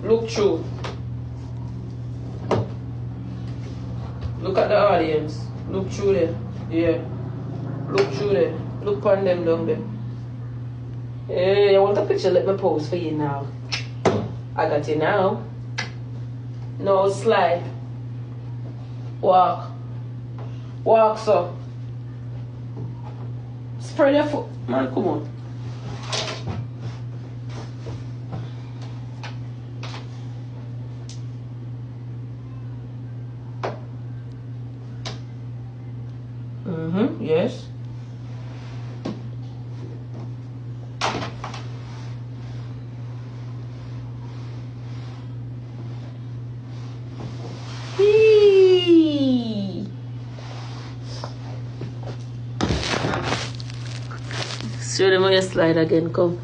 Look through. Look at the audience. Look through there. Yeah. Look through there. Look on them down there. Hey, I want a picture. Let me pose for you now. I got you now. Now slide. Walk. Walk, so. Spread your foot. Man, come on. Yes. Show them how you slide again, come.